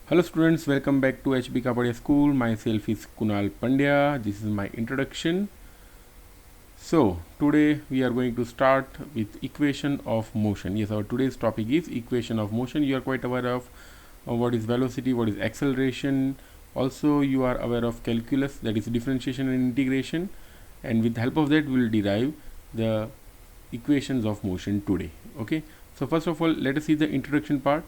Hello students, welcome back to HB Kapadia School. Myself is Kunal Pandya. This is my introduction. So today we are going to start with equation of motion. Yes, our today's topic is equation of motion. You are quite aware of what is velocity, what is acceleration. Also you are aware of calculus, that is differentiation and integration, and with the help of that we will derive the equations of motion today. Okay, so first of all let us see the introduction part.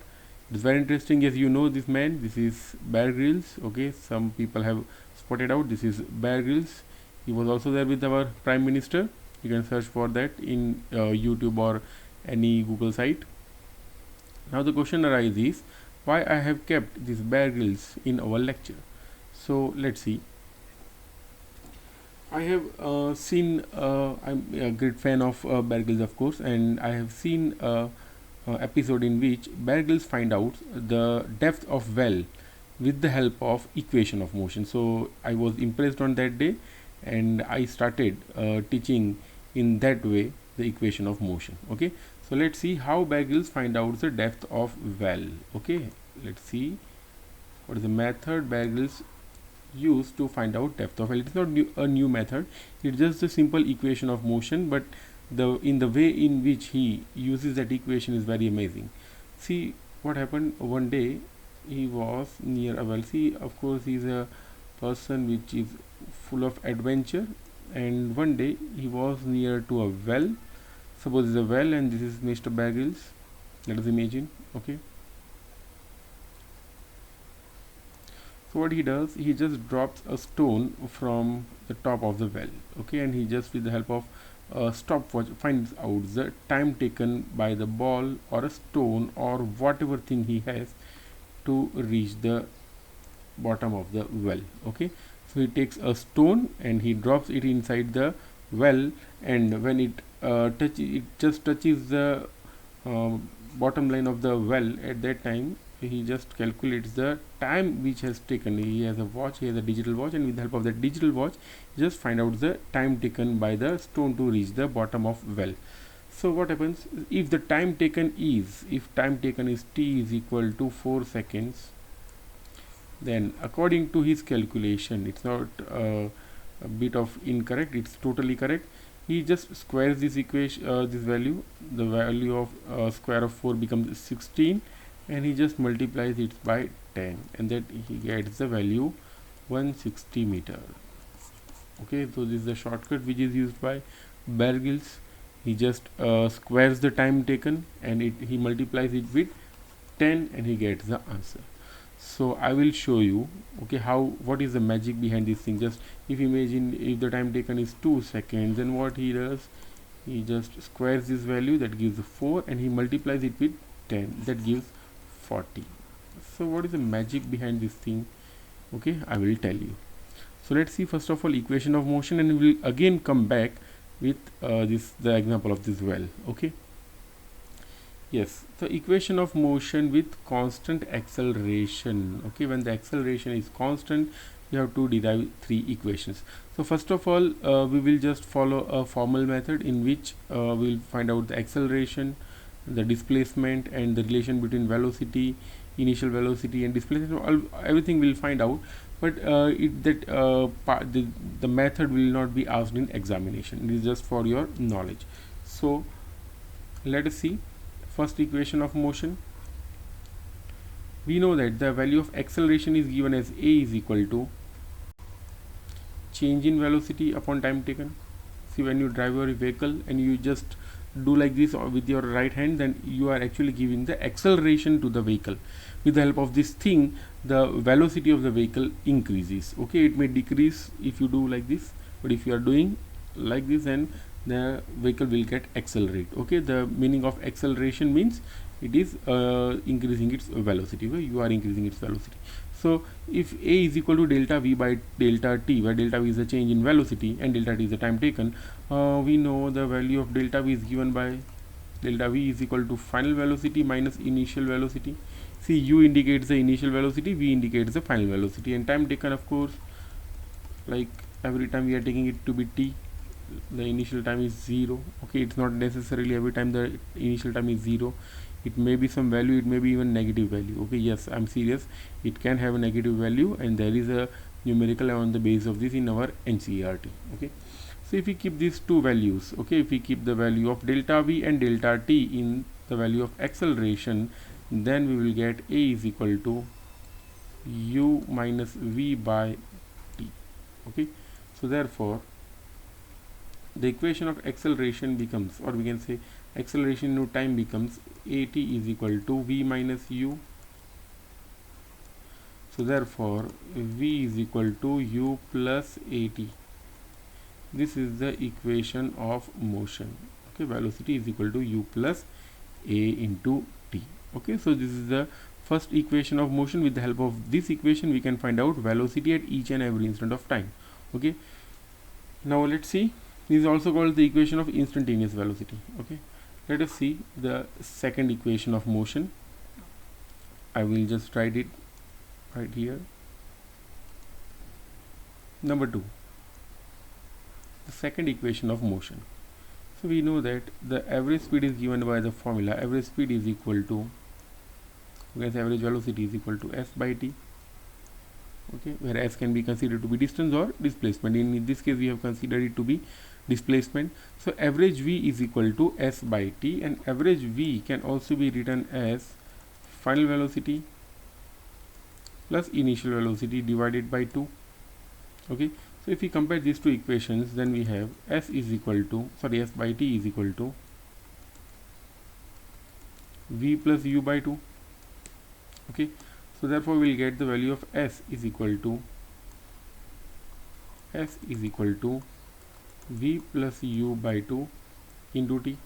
It's very interesting. As you know, this man, this is Bear Grylls. Okay, some people have spotted out this is Bear Grylls. He was also there with our Prime Minister. You can search for that in YouTube or any Google site. Now the question arises, why I have kept this Bear Grylls in our lecture. So let's see. I have seen, I'm a great fan of Bear Grylls, of course, and I have seen episode in which Bear Grylls find out the depth of well with the help of equation of motion. So I was impressed on that day, and I started teaching in that way the equation of motion. Okay, so let's see how Bear Grylls find out the depth of well. Okay, let's see what is the method Bear Grylls used to find out depth of well. It's not a new method, it's just a simple equation of motion, but the way in which he uses that equation is very amazing. See what happened one day. He was near a well. See, of course, he's a person which is full of adventure, and one day he was near to a well. Suppose it's a well, and this is Mr. Bear Grylls. Let us imagine. Okay, so what he does, he just drops a stone from the top of the well. Okay, and he just with the help of a stopwatch finds out the time taken by the ball or a stone or whatever thing he has to reach the bottom of the well. Okay, so he takes a stone and he drops it inside the well, and when it just touches the uh, bottom line of the well, at that time he just calculates the time which has taken. He has a watch, he has a digital watch, and with the help of that digital watch just find out the time taken by the stone to reach the bottom of well. So what happens if the time taken is, if time taken is t is equal to 4 seconds, then according to his calculation, it's not a bit of incorrect, it's totally correct. He just squares this equation, this value. The value of square of 4 becomes 16, and he just multiplies it by 10, and that he gets the value 160 meter. Okay, so this is the shortcut which is used by Bear Grylls. He just squares the time taken, and he multiplies it with 10, and he gets the answer. So I will show you, okay, how, what is the magic behind this thing. Just if imagine if the time taken is 2 seconds, then what he does, he just squares this value, that gives 4, and he multiplies it with 10, that gives 40. So what is the magic behind this thing? Okay, I will tell you. So let's see first of all equation of motion, and we will again come back with the example of this well. Okay, yes, the equation of motion with constant acceleration. Okay, when the acceleration is constant, you have to derive three equations. So first of all we will just follow a formal method in which we will find out the acceleration, the displacement, and the relation between velocity, initial velocity, and displacement. Everything we'll find out, but the method will not be asked in examination. It is just for your knowledge. So let us see first equation of motion. We know that the value of acceleration is given as a is equal to change in velocity upon time taken. See, when you drive your vehicle and you just do like this with your right hand, then you are actually giving the acceleration to the vehicle. With the help of this thing, the velocity of the vehicle increases. Okay, it may decrease if you do like this, but if you are doing like this, then the vehicle will get accelerate. Okay, the meaning of acceleration means it is increasing its velocity. Okay? You are increasing its velocity. So if a is equal to delta v by delta t, where delta v is the change in velocity and delta t is the time taken, we know the value of delta v is given by delta v is equal to final velocity minus initial velocity. See, u indicates the initial velocity, v indicates the final velocity, and time taken, of course, like every time we are taking it to be t, the initial time is 0. Okay, it's not necessarily every time the initial time is 0. it may be some value, it may be even negative value. Okay, yes, I'm serious, it can have a negative value, and there is a numerical on the base of this in our NCERT. Okay, so if we keep these two values, okay, if we keep the value of delta v and delta t in the value of acceleration, then we will get a is equal to u minus v by t. Okay, so therefore the equation of acceleration becomes, or we can say acceleration into time becomes, at is equal to v minus u. So therefore v is equal to u plus at. This is the equation of motion. Okay, velocity is equal to u plus a into t. Okay, so this is the first equation of motion. With the help of this equation we can find out velocity at each and every instant of time. Okay, now let's see, this is also called the equation of instantaneous velocity. Okay, let us see the second equation of motion. I will just write it right here. Number 2, the second equation of motion. So we know that the average speed is given by the formula average speed is equal to, because average velocity is equal to s by t. Okay, where s can be considered to be distance or displacement. In this case we have considered it to be displacement. So average v is equal to s by t, and average v can also be written as final velocity plus initial velocity divided by 2. Okay, so if we compare these two equations, then we have s is equal to, sorry, s by t is equal to v plus u by 2. Okay, so therefore we will get the value of s is equal to v plus u by 2 into t.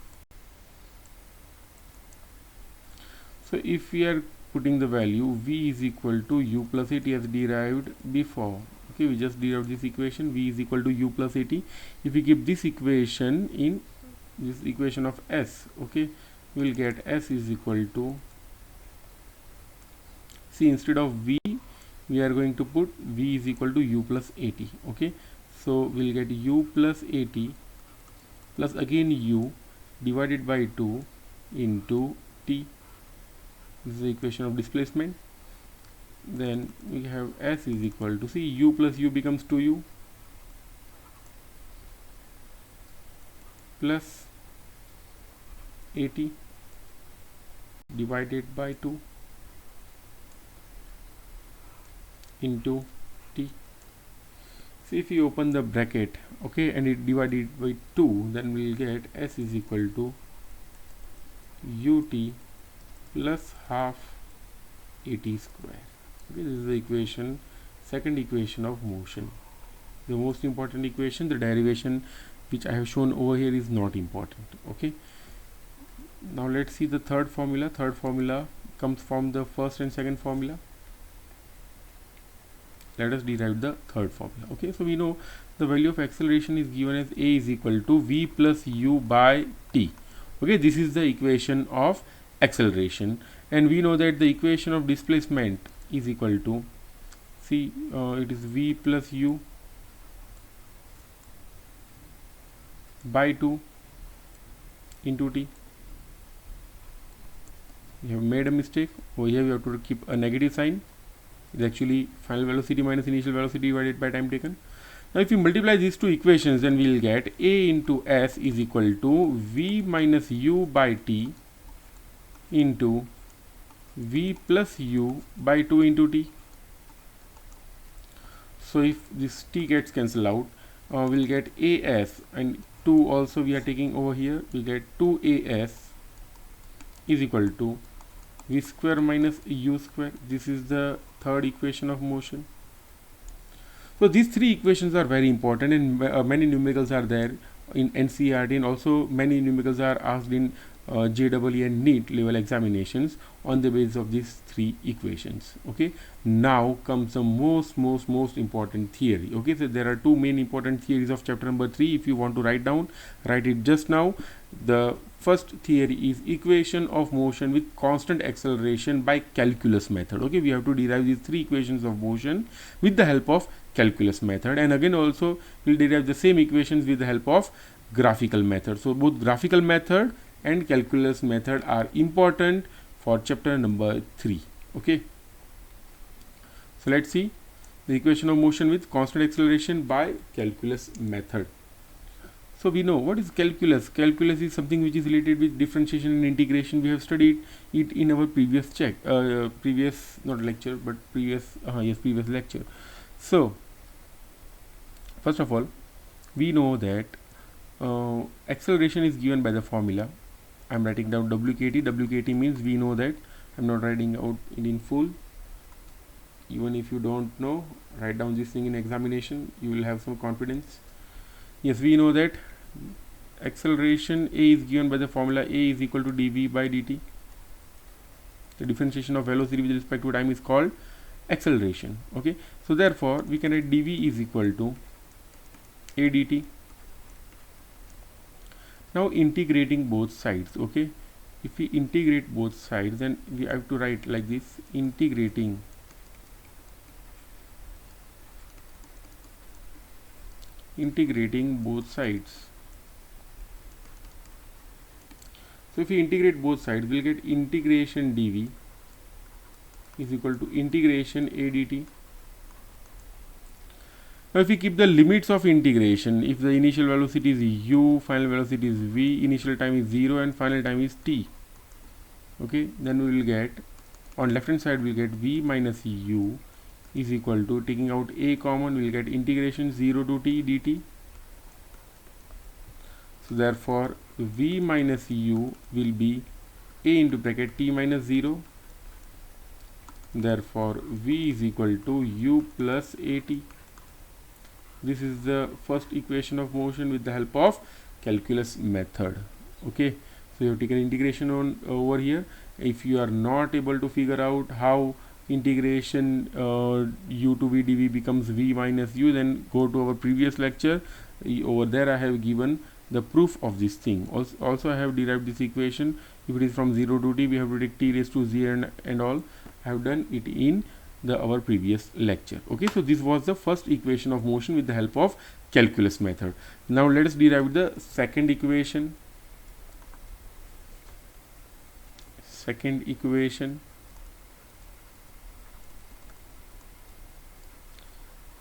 So if we are putting the value v is equal to u plus at as derived before, okay, we just derived this equation, v is equal to u plus at. If we keep this equation in this equation of s, okay, we will get s is equal to, see, instead of v we are going to put v is equal to u plus at. Okay, so we'll get u plus at plus again u divided by 2 into t. This is the equation of displacement. Then we have s is equal to, see, u plus u becomes 2u plus at divided by 2 into t. So if you open the bracket, okay, and it divided by 2, then we will get s is equal to ut plus half at square. Okay, this is the equation, second equation of motion, the most important equation. The derivation which I have shown over here is not important. Okay, now let's see the third formula. Third formula comes from the first and second formula. Let us derive the third formula. Okay, so we know the value of acceleration is given as a is equal to v plus u by t. Okay, this is the equation of acceleration, and we know that the equation of displacement is equal to, see, it is v plus u by 2 into t. We have made a mistake over here. We have to keep a negative sign. It's actually final velocity minus initial velocity divided by time taken. Now if you multiply these two equations, then we will get a into s is equal to v minus u by t into v plus u by 2 into t. So if this t gets cancelled out, we'll get as, and 2 also we are taking over here, we get 2as is equal to v square minus u square. This is the third equation of motion. So these three equations are very important, and many numericals are there in NCERT, and also many numericals are asked in JEE and NEET level examinations on the basis of these three equations. Okay, now comes the most important theory. Okay, so there are two main important theories of chapter number 3. If you want to write down, write it just now. The first theory is equation of motion with constant acceleration by calculus method. Okay, we have to derive these three equations of motion with the help of calculus method, and again also we'll derive the same equations with the help of graphical method. So both graphical method and calculus method are important for chapter number 3. Okay, so let's see the equation of motion with constant acceleration by calculus method. So we know what is calculus. Calculus is something which is related with differentiation and integration. We have studied it in our previous previous not lecture but previous previous lecture. So first of all, we know that acceleration is given by the formula. I am writing down WKT. WKT means we know that. I am not writing out it in full. Even if you don't know, write down this thing in examination. You will have some confidence. Yes, we know that acceleration A is given by the formula A is equal to dv by dt. The differentiation of velocity with respect to time is called acceleration. Okay, so therefore we can write dv is equal to A dt. Now integrating both sides. Okay, if we integrate both sides, then we have to write like this: integrating both sides. So if we integrate both sides, we'll get integration dv is equal to integration A dt. Now if we keep the limits of integration, if the initial velocity is u, final velocity is v, initial time is 0 and final time is t, okay, then we will get, on left hand side we will get v minus u is equal to, taking out a common, we will get integration 0 to t dt. So therefore v minus u will be a into bracket t minus 0. Therefore v is equal to u plus at. This is the first equation of motion with the help of calculus method. Okay, so you have taken integration on over here. If you are not able to figure out how integration u to v dv becomes v minus u, then go to our previous lecture. Over there I have given the proof of this thing. Also I have derived this equation. If it is from 0 to t, we have to take t raised to 0 and all. I have done it in our previous lecture. Okay, so this was the first equation of motion with the help of calculus method. Now let us derive the second equation.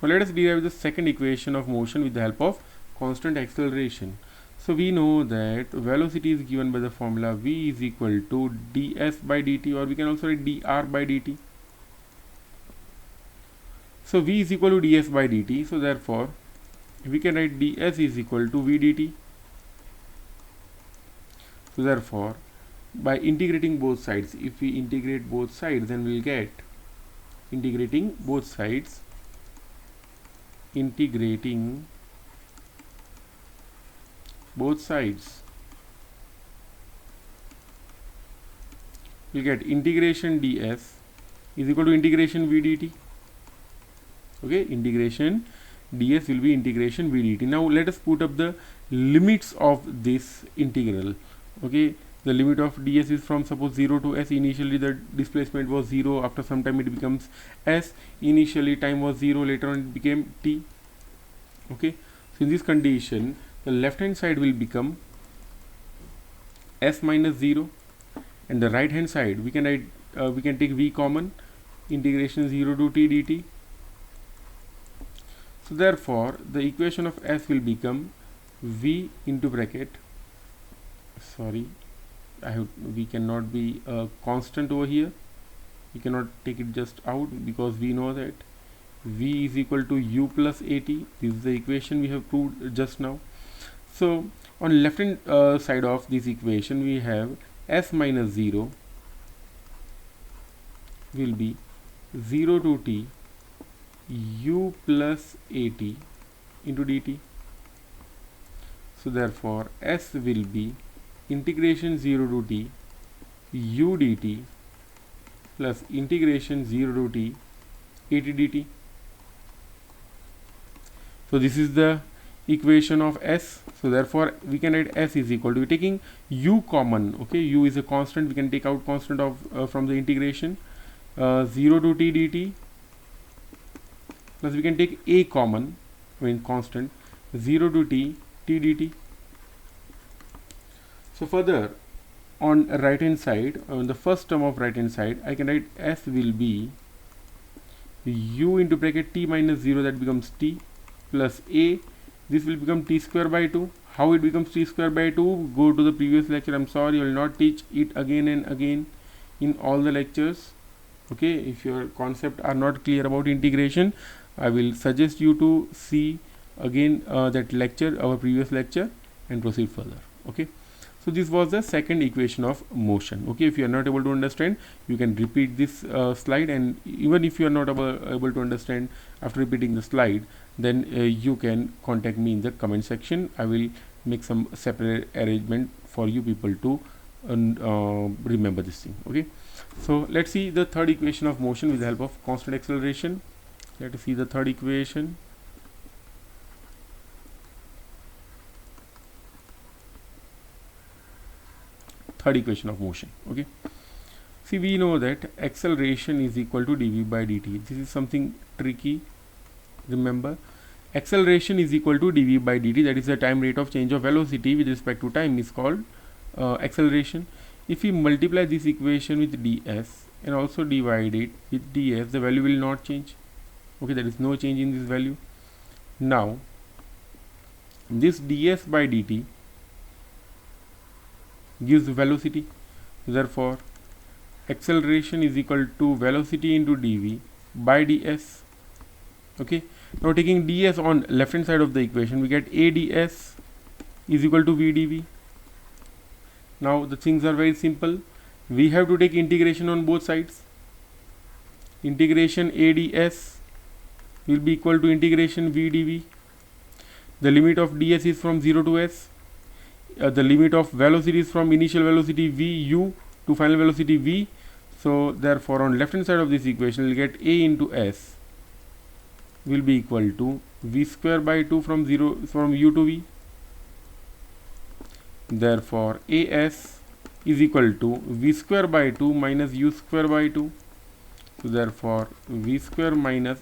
Now let us derive the second equation of motion with the help of constant acceleration. So we know that velocity is given by the formula v is equal to ds by dt, or we can also write dr by dt. So v is equal to ds by dt. So therefore we can write ds is equal to v dt. So therefore by integrating both sides, if we integrate both sides, then we will get integrating both sides we'll get integration ds is equal to integration v dt. Okay, integration ds will be integration v dt. Now let us put up the limits of this integral. Okay, the limit of ds is from, suppose, 0 to s. Initially the displacement was 0, after some time it becomes s. Initially time was 0, later on it became t. Okay, so in this condition the left hand side will become s minus 0, and the right hand side we can write we can take v common, integration 0 to t dt. So therefore the equation of s will become v into bracket, sorry, we cannot be constant over here, we cannot take it just out, because we know that v is equal to u plus at. This is the equation we have proved just now. So on left hand side of this equation we have s minus 0 will be 0 to t u plus at into dt. So therefore s will be integration 0 to t u dt plus integration 0 to t at dt. So this is the equation of s. So therefore we can write s is equal to, taking u common. Okay, u is a constant, we can take out constant of from the integration 0 to t dt, plus we can take a common, constant, 0 to t dt. So further on right hand side, on the first term of right hand side, I can write s will be u into bracket t minus 0, that becomes t, plus a, this will become t square by 2. How it becomes t square by 2? Go to the previous lecture. I'm sorry, I will not teach it again and again in all the lectures. Okay, if your concept are not clear about integration, I will suggest you to see again that lecture, our previous lecture, and proceed further. Okay, so this was the second equation of motion. Okay, if you are not able to understand, you can repeat this slide, and even if you are not able to understand after repeating the slide, then you can contact me in the comment section. I will make some separate arrangement for you people to remember this thing. Okay, so let's see the third equation of motion with the help of constant acceleration. Let us see the third equation. Third equation of motion. Okay, see, we know that acceleration is equal to dv by dt. This is something tricky. Remember, acceleration is equal to dv by dt, that is the time rate of change of velocity with respect to time, is called acceleration. If we multiply this equation with ds and also divide it with ds, the value will not change. Okay, there is no change in this value. Now this ds by dt gives velocity, therefore acceleration is equal to velocity into dv by ds. Okay, now taking ds on left hand side of the equation, we get a ds is equal to v dv. Now the things are very simple. We have to take integration on both sides. Integration a ds will be equal to integration v dv. The limit of ds is from 0 to s. The limit of velocity is from initial velocity v u to final velocity v. So therefore on left hand side of this equation, we'll get a into s will be equal to v square by 2 from u to v. Therefore as is equal to v square by 2 minus u square by 2. So therefore v square minus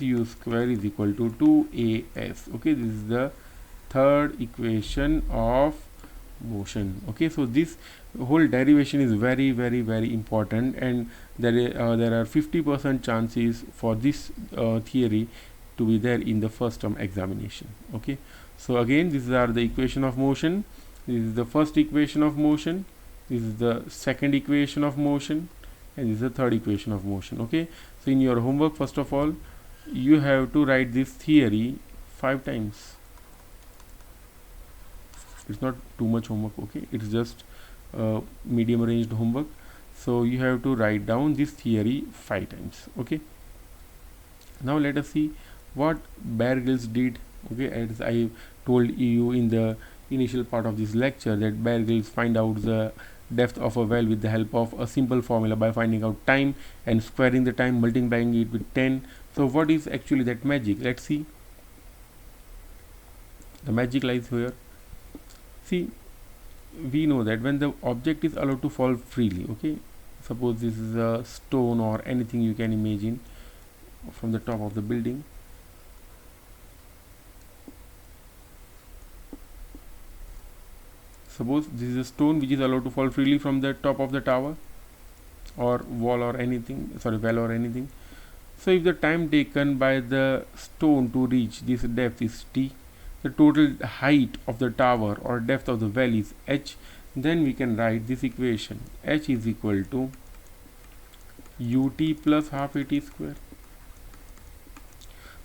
u square is equal to 2as. Okay, this is the third equation of motion. Okay, so this whole derivation is very important, and there are 50% chances for this theory to be there in the first term examination. Okay, so again, these are the equation of motion. This is the first equation of motion, this is the second equation of motion, and this is the third equation of motion. Okay, so in your homework, first of all, you have to write this theory 5 times. It's not too much homework. Okay, it's just medium ranged homework. So you have to write down this theory 5 times. Okay, now let us see what Bear Grylls did. Okay, as I told you in the initial part of this lecture, that Bear Grylls find out the depth of a well with the help of a simple formula by finding out time and squaring the time, multiplying it with 10. So what is actually that magic? Let's see. The magic lies here. See, we know that when the object is allowed to fall freely, okay, suppose this is a stone or anything you can imagine from the top of the building. Suppose this is a stone which is allowed to fall freely from the top of the tower or wall or anything, well or anything. So if the time taken by the stone to reach this depth is t, the total height of the tower or depth of the well is h, then we can write this equation: h is equal to ut plus half at square.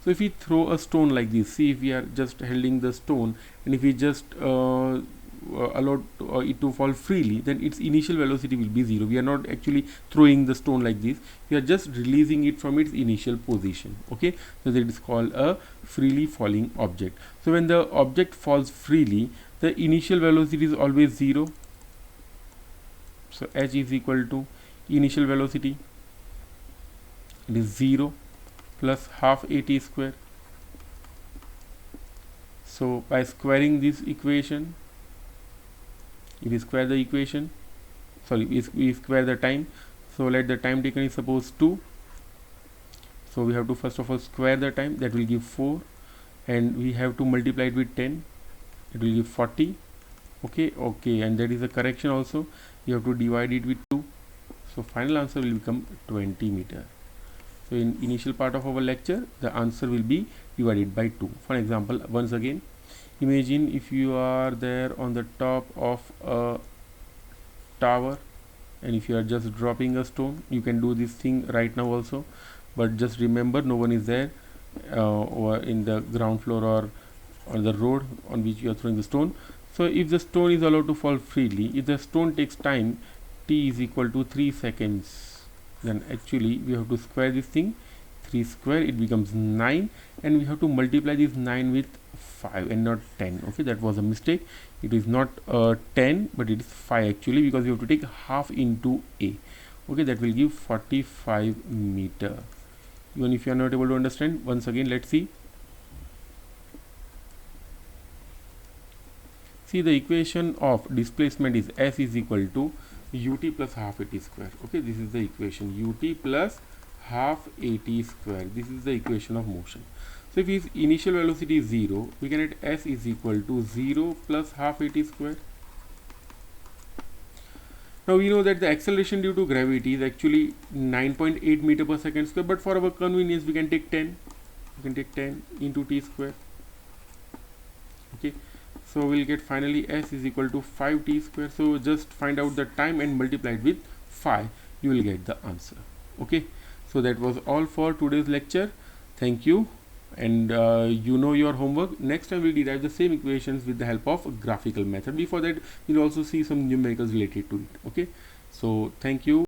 So if we throw a stone like this, see, if we are just holding the stone and if we just allowed it to fall freely, then its initial velocity will be 0. We are not actually throwing the stone like this, we are just releasing it from its initial position. Okay, so that is called a freely falling object. So when the object falls freely, the initial velocity is always 0. So h is equal to initial velocity, it is 0 plus half at square. So by squaring this equation, if we square the equation, we square the time. So let the time taken is suppose 2. So we have to first of all square the time, that will give 4, and we have to multiply it with 10, it will give 40. Okay, and that is a correction also. You have to divide it with 2. So final answer will become 20 meter. So in initial part of our lecture, the answer will be divided by 2. For example, once again, imagine if you are there on the top of a tower, and if you are just dropping a stone, you can do this thing right now also, but just remember no one is there or in the ground floor or on the road on which you are throwing the stone. So if the stone is allowed to fall freely, if the stone takes time, t is equal to 3 seconds, then actually we have to square this thing. 3 square, it becomes 9, and we have to multiply this 9 with 5 and not 10. Okay, that was a mistake. It is not 10, but it is 5 actually, because you have to take half into a. Okay, that will give 45 meter. Even if you are not able to understand, once again let's see. See, the equation of displacement is S is equal to ut plus half at square. Okay, this is the equation, ut plus half at square. This is the equation of motion. So if his initial velocity is 0, we can write S is equal to 0 plus half at square. Now we know that the acceleration due to gravity is actually 9.8 meter per second square, but for our convenience we can take 10. We can take 10 into t square. Okay, so we'll get finally S is equal to 5t square. So just find out the time and multiply it with 5. You will get the answer. Okay, so that was all for today's lecture. Thank you. And you know your homework. Next time we'll derive the same equations with the help of a graphical method. Before that, we'll also see some numericals related to it. Okay, so thank you.